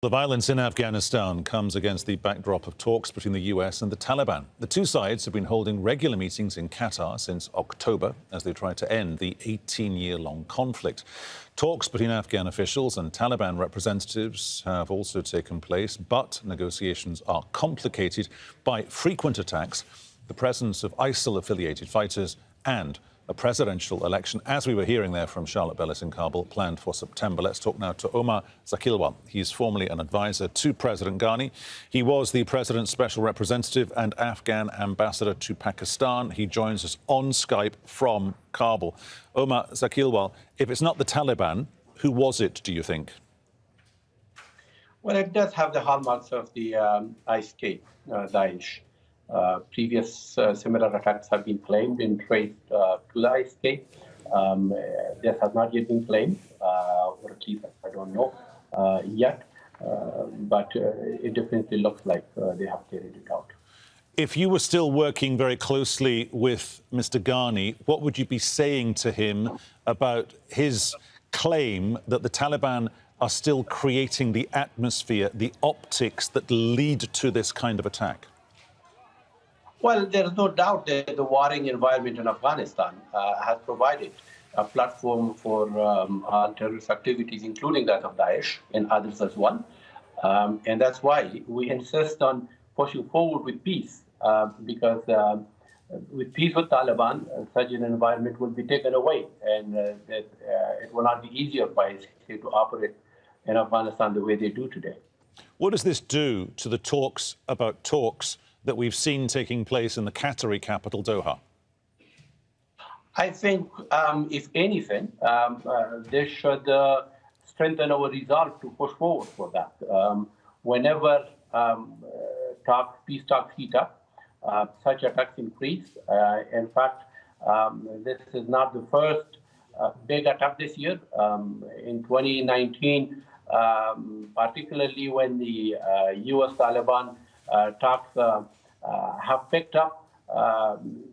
The violence in Afghanistan comes against the backdrop of talks between the US and the Taliban. The two sides have been holding regular meetings in Qatar since October as they try to end the 18-year-long conflict. Talks between Afghan officials and Taliban representatives have also taken place, but negotiations are complicated by frequent attacks, the presence of ISIL-affiliated fighters and a presidential election, as we were hearing there from Charlotte Bellis in Kabul, planned for September. Let's talk now to Omar Zakilwal. He's formerly an advisor to President Ghani. He was the president's special representative and Afghan ambassador to Pakistan. He joins us on Skype from Kabul. Omar Zakilwal, if it's not the Taliban, who was it, do you think? Well, it does have the hallmarks of the ISK, Daesh. Previous similar attacks have been claimed and traced to the ISK. This has not yet been claimed, or at least I don't know yet, but it definitely looks like they have carried it out. If you were still working very closely with Mr. Ghani, what would you be saying to him about his claim that the Taliban are still creating the atmosphere, the optics that lead to this kind of attack? Well, there's no doubt that the warring environment in Afghanistan has provided a platform for terrorist activities, including that of Daesh and others as well. And that's why we insist on pushing forward with peace, because with peace with Taliban, such an environment will be taken away, and that it will not be easier for ISK to operate in Afghanistan the way they do today. What does this do to the talks about talks that we've seen taking place in the Qatari capital, Doha? I think, if anything, this should strengthen our resolve to push forward for that. Whenever peace talks heat up, such attacks increase. In fact, this is not the first big attack this year. In 2019, particularly when the US-Taliban talks have picked up,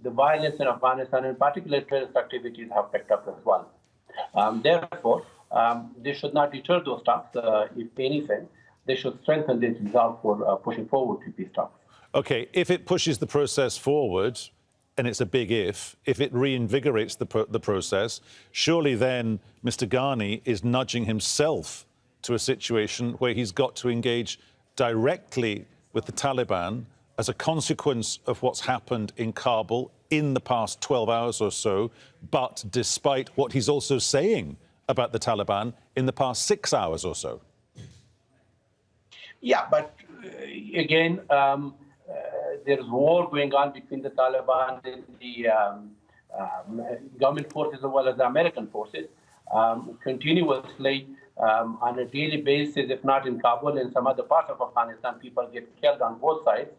the violence in Afghanistan, and particularly terrorist activities, have picked up as well. Therefore, they should not deter those talks. If anything, they should strengthen this resolve for pushing forward to peace talks. OK, if it pushes the process forward, and it's a big if it reinvigorates the process, surely then Mr. Ghani is nudging himself to a situation where he's got to engage directly with the Taliban as a consequence of what's happened in Kabul in the past 12 hours or so, but despite what he's also saying about the Taliban in the past 6 hours or so. Yeah, but again, there's war going on between the Taliban and the government forces as well as the American forces, continuously. On a daily basis, if not in Kabul, in some other parts of Afghanistan, people get killed on both sides,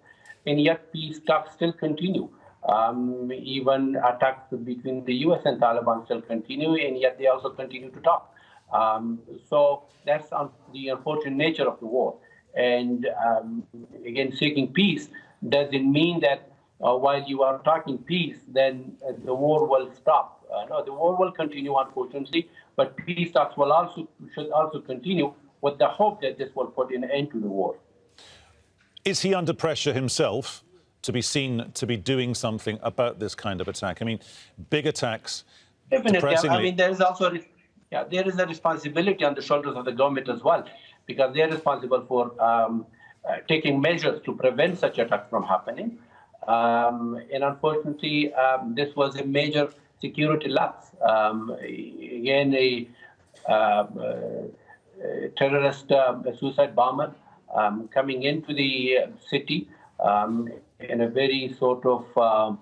and yet peace talks still continue. Even attacks between the US and Taliban still continue, and yet they also continue to talk. So that's the unfortunate nature of the war. And again, seeking peace doesn't mean that while you are talking peace, then the war will stop. No, the war will continue, unfortunately, but peace talks should also continue with the hope that this will put an end to the war. Is he under pressure himself to be seen to be doing something about this kind of attack? I mean, big attacks. Definitely. I mean, there is also there is a responsibility on the shoulders of the government as well, because they're responsible for taking measures to prevent such attacks from happening. And unfortunately, this was a major security lapse. Again, a terrorist suicide bomber coming into the city in a very sort of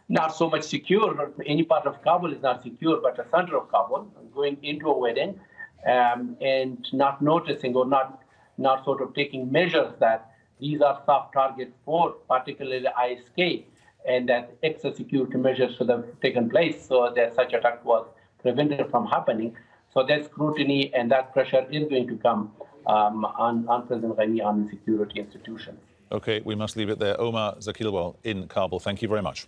not so much secure. Any part of Kabul is not secure, but the center of Kabul, going into a wedding and not noticing or not sort of taking measures that these are soft targets for particularly ISK, and that extra security measures should have taken place so that such attack was prevented from happening. So that scrutiny and that pressure is going to come on President Ghani on security institutions. OK, we must leave it there. Omar Zakilwal in Kabul, thank you very much.